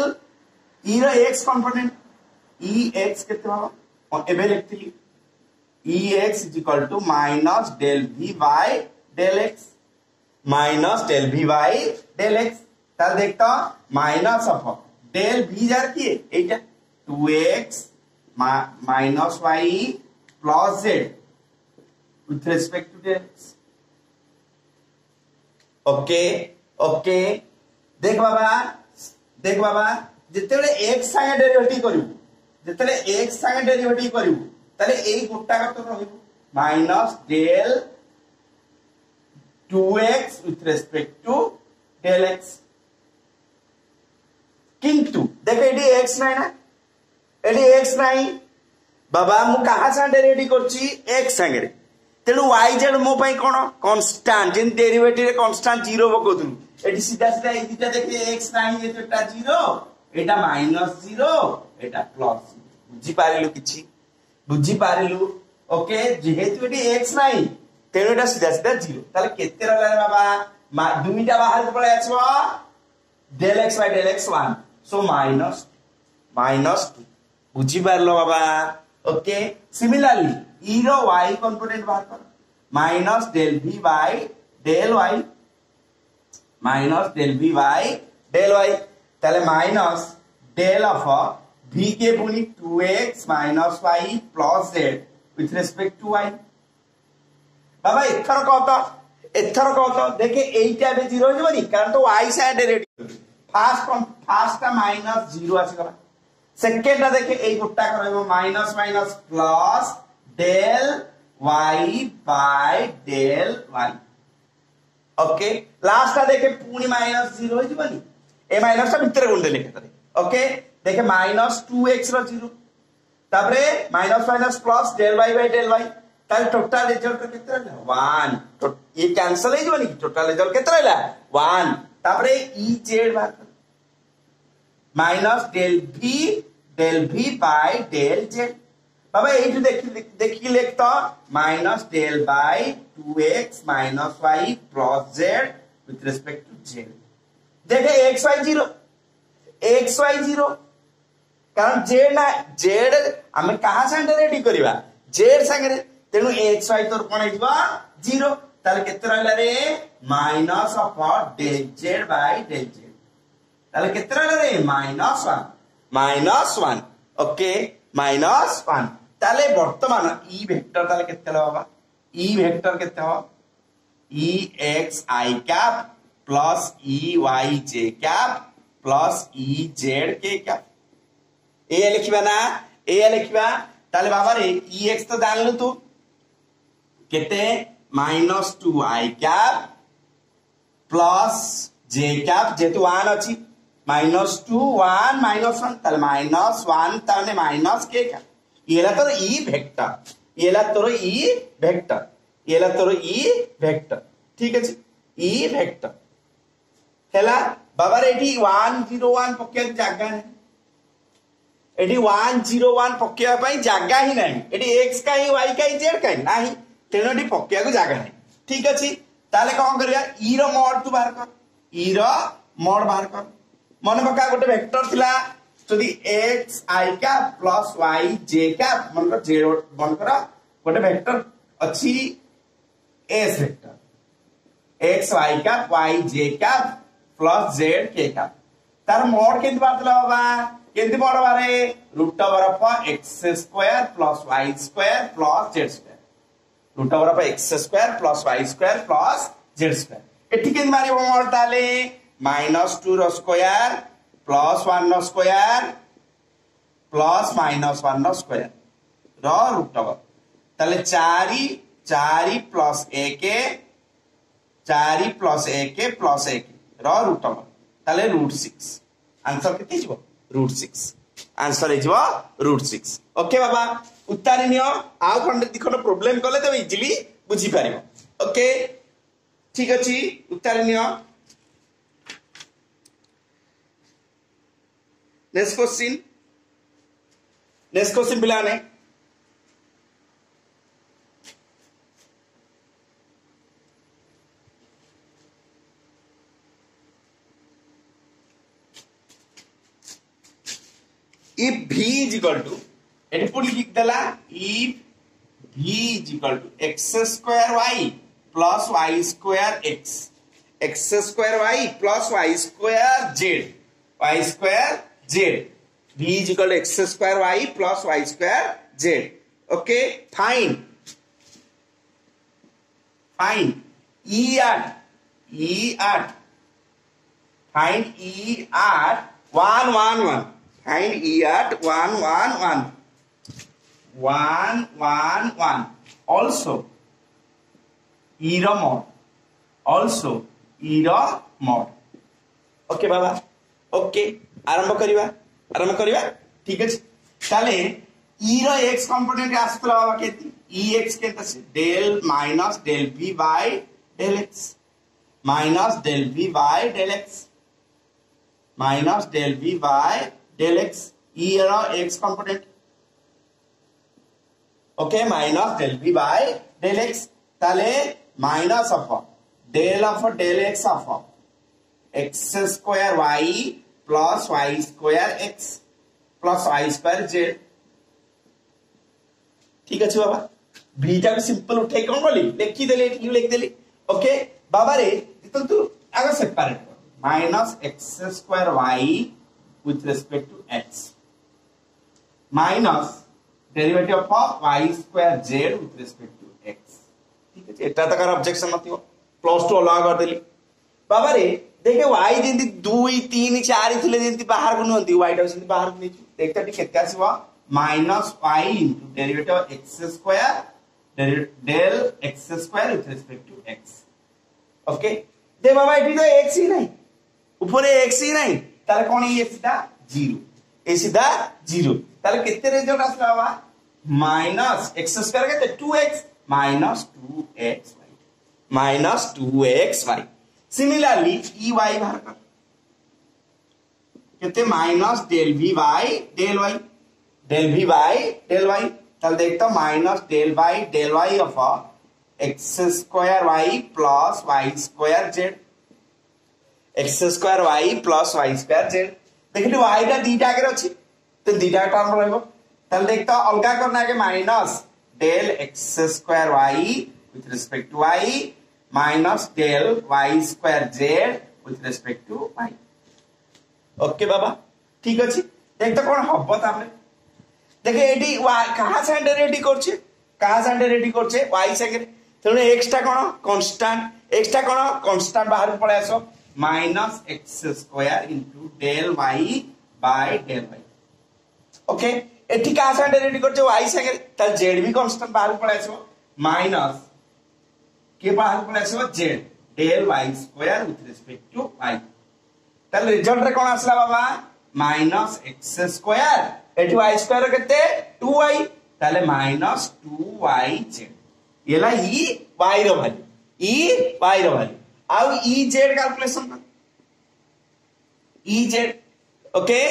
e रो x कंपोनेंट ex केते बाबा एबे लिखती ex is equal to minus del v by del x minus del v by del x ताल देखता minus of del v jar की एटा 2x minus y plus z with respect to del x ओके देख बाबा जेतेले x संगे derivative करिवु जेतेले x संगे डेरिवेटिव करिवु ताले एई गोटा का तो रहिबो minus del 2x with respect to del x किंतु देखो एडी x नाही ना एडी x नाही बाबा मु कहा सा डेरिवेटिव करछि x संगे तेनु yz मो पई कोन कांस्टेंट जिन डेरिवेटिव रे कांस्टेंट 0 बकोथु एडी सीधा ए दिटा देखि x नाही एटा 0 एटा -0 एटा प्लस बुझी पारिलु किछि बुझी पारिलु ओके जेहेतु एटी x नाही तेनु एटा सीधा 0 ताले केते रहला बाबा दुईटा बाहर को पळे आछो del x by del x 1 so minus 2 बुझी पारलो बाबा ओके सिमिलरली e रो y कंपोनेंट बाहर कर minus del v by del y ताले माइनस del ऑफ v के पुनी 2x minus y plus z with respect to y बाबा एथर कहतो देखे एइटा बे 0 हो जबनी कारण तो y side derivative first minus 0 आसीगला सेकेंड देखे ए गोटा करबो minus minus plus del y by del y okay last देखे पुनी माइनस 0 हो जिवनी ए माइनस भितर गुण देले केतरे ओके देखे माइनस 2x रो 0 तापरे minus minus plus del y by del y ताल टोटल रिजल्ट केते रहला 1 तो ये कैंसिल हो जिवनी टोटल रिजल्ट केते रहला 1 तापरे e z बात minus del v by del z बाबा एठी देखि लिखता minus del by 2x minus y plus z with respect to z देखे xy0 कारण z ना z हमें कहां संगे रेडी करबा z संगे तेनु xy तोर कोन हिबा 0 ताले केते रहला रे minus of del z by del z ताले केते रहला रे -1 ओके -1 ताले वर्तमान ई वेक्टर ताले केते होबा ई वेक्टर केते हो EXI cap plus EYJ cap plus EZK cap ए लिखिबा ना ए लिखिबा ताले बाबा रे EX तो जानलु तू केते -2I cap plus J cap जेतु 1 अछि -2 1 -1 ताले -1 ताले माइनस के कैप येला तोर ई वेक्टर येला तोर ई वेक्टर ठीक अछि ई वेक्टर हेला बाबा रेडी 101 पक्के जागा है एडी 101 पक्के पई जागा ही नहीं एडी x का ही y का ही z का ही नहीं तेनोडी पक्के को जागा नहीं ठीक अछि ताले कोन करिया ई रो मोड तू बाहर कर ई रो मोड बाहर कर मन पका गोटे वेक्टर थिला यदि x i का प्लस y j का मन को z बन करा गोटे वेक्टर अछि s वेक्टर x y का y j का प्लस z k का तार मोड केंति बातला बाबा केंति मोड बारे √(x² + y² + z² √(x² + y² + z² एठी केंति मारी मोड ताले -2 रो स्क्वायर प्लस 1 नो स्क्वायर प्लस -1 नो स्क्वायर रो रूट ओवर ताले 4 प्लस 1 प्लस 1 रो रूट ओवर ताले √6 आंसर केते जिवो √6 आंसर जिवो √6 ओके बाबा उत्तर नियो आ खंड दिखनो प्रॉब्लम कले तो इजीली बुझी पारिबो ओके ठीक अछि उत्तर नियो नेक्स्ट क्वेश्चन पिलाने if v is equal to eighty put लिख देला if v is equal to x² y plus y² x² y plus y² z v is equal to x² y plus y² z okay fine e at find e at 1 1 1 find e at 1 1 1 1 1 1 also e ro mod okay baba okay आरंभ करिवा ठीक है ताले e रो x component आस्तला बाबा केती ex केता से del minus del v by del x minus del v by del x minus del v by del x e रो x component okay minus del v by del x ताले minus of del x of x² y plus y² x plus y² z ठीक अछि बाबा beta simple उठे कोन बोली लिखि देले you लिख देली okay बाबा रे तू आगे सेपरेट कर -x² y with respect to x minus derivative of y² z with respect to x ठीक अछि एटा तकर ऑब्जेक्शन नथियो +2 अलग कर देली बाबा रे देखे y जेंति 2 3 4 थिले जेंति बाहर को नहंती y टा जेंति बाहर को नै देखता टी केते आसीबो -y into derivative x² del x² with respect to x okay दे बाबा एठी तो x ही नहीं ऊपर x ही नहीं ताले कोन ये सीधा 0 ए सीधा 0 ताले केते रिजल्ट आसला बाबा -x² केते 2x -2xy सिमिलरली ey बाहर कर कितने minus del v by del y चल देखता -del by del y of x² y plus y² z x² y plus y² z देखिए y टा दीटा आगे अछि तो दीटा टर्म रहबो चल देखता अलगा करना है minus del x² y with respect to y minus del y² z with respect to y okay बाबा ठीक अछि देखता कोन हबो तामे देखे एटी कहाँ से डेरिवेटिव करछे y से तेने x टा कोन कांस्टेंट बाहर पळे आसो -x² into del y by del y okay eighty कहाँ से डेरिवेटिव करछे y से त z भी कांस्टेंट बाहर पळे आसो माइनस के बाहर पळे आसो z del y² with respect to y तल रिजल्ट रे कोन आसला बाबा -x² एटी y² केते 2y ताले -2yz येला ई y रो वैल्यू आउ ez कैलकुलेशन कर ez ओके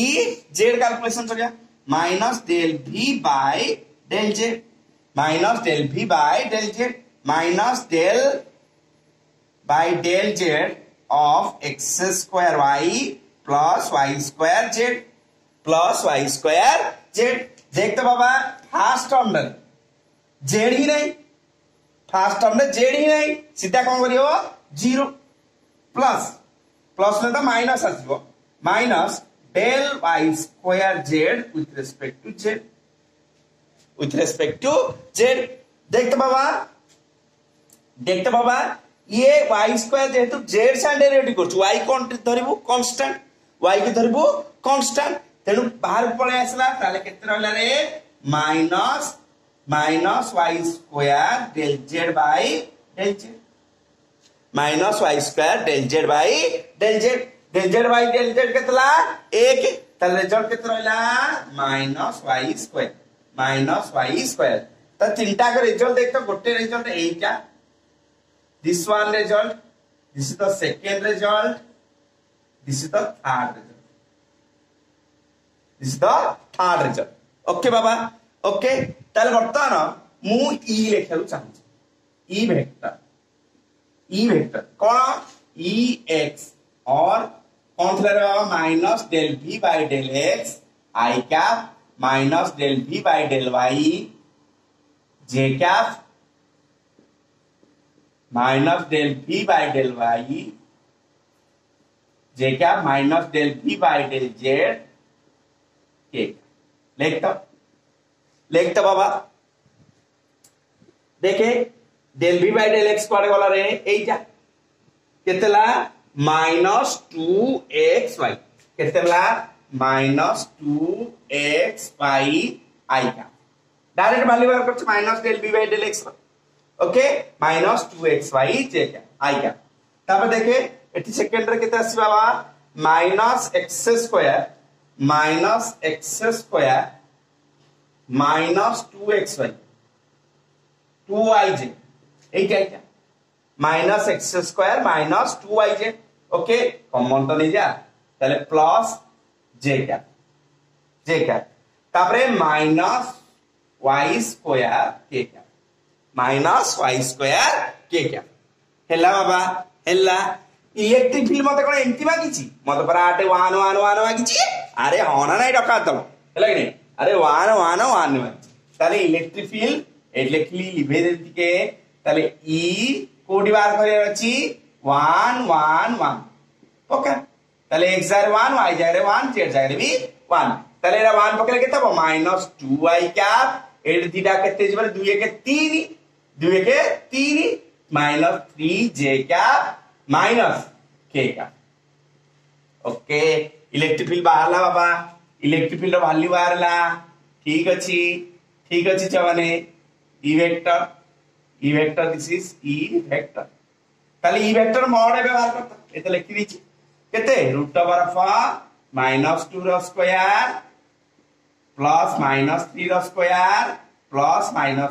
ez कैलकुलेशन हो गया -del v by del z -del v by del z -del by del z of x² y plus y² z plus y² z देखते बाबा first term में z ही नहीं सीधा कौन करियो 0 प्लस में तो माइनस आसीबो minus del y² z with respect to z देखते बाबा ये y² जेतु z से डेरिवेटिव करछु y कोन धरिबो कांस्टेंट y के धरिबो कांस्टेंट तेनु बाहर पळे आसला ताले केते रहला रे minus y² del z by del z minus y² del z by del z केतला 1 ताले रिजल्ट केते रहला -y² त तीनटा के रिजल्ट देखतो गोटे result Etah this one result this is the second result this is the third result okay Baba okay ताले वर्तमान मु ई लेखलु चाहू ई वेक्टर कोन ex और कौन थला minus del v by del x I cap minus del v by del y j cap minus del v by del y j cap minus del v by del z k लेखता बाबा देखे del v by del x कुआडे गला रे एइटा केतला -2xy केतला -2xy i का direct value बाहर करछ -del v by del x okay -2xy j का i का तब देखे एटी सेकंड रे केते आसी बाबा -x² -2xy 2yj एइटा -x² -2yj okay common तो नहीं जा ताले प्लस j क्या तापरे -y² k क्या -y² k क्या हेला बाबा हेला इलेक्ट्रिक फील्ड मते कोन एंटी मागिची मते पर 8 1 1 1 मागिची अरे होना नहीं डका तो हेला कि नहीं अरे 1 1 1 ताले इलेक्ट्रिक फील्ड इलेक्ट्रिकली लिभे देती के ताले e कोडी बार करे अछि 1 1 1 ओके ताले x जारे 1 y जारे 1 z जारे भी 1 ताले रा 1 पकड़े के तब -2y कैप एड थीटा केते जबर 2 के 3 -3 -3j कैप माइनस के का ओके इलेक्ट्रिक फील्ड बाहरला बाबा इलेक्ट्रिक फील्ड वैल्यू बाहरला ठीक अछि जवाने E vector this is E vector ताले ई वेक्टर मोड व्यवहार करता एते लिखि दिछि केते √(-2 र स्क्वायर प्लस -3 र स्क्वायर प्लस -1 र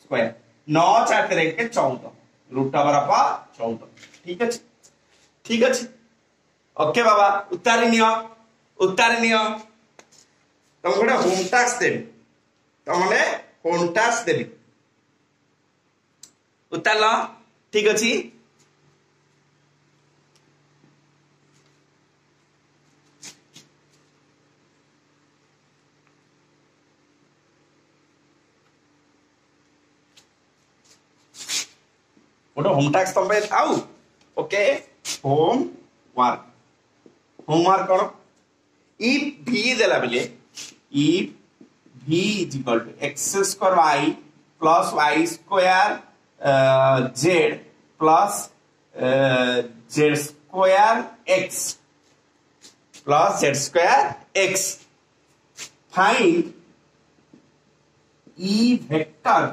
स्क्वायर 9 4 3 के 14 √(14) ठीक अछि ओके बाबा उत्तर नियो तुम गोटे होम टास्क देबी उत्तर लो ठीक अछि गोटे होम टास्क तुम थाउ ओके होमवर्क कौन इफ v देला बेले if v is equal to x square y plus y square z plus z square x plus z square x find e vector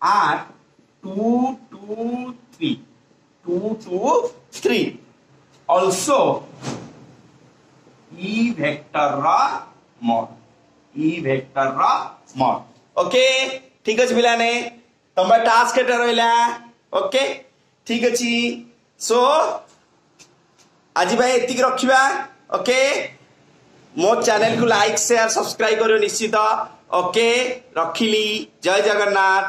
r 2 2 3 also e vector ra mod okay ठीक अछि पिलाने तम task केटा रहला okay ठीक अछि सो आज भाई एतिक रखिबा ओके मो चैनल को लाइक शेयर सब्सक्राइब करियो निश्चित ओके रखिली जय जगन्नाथ।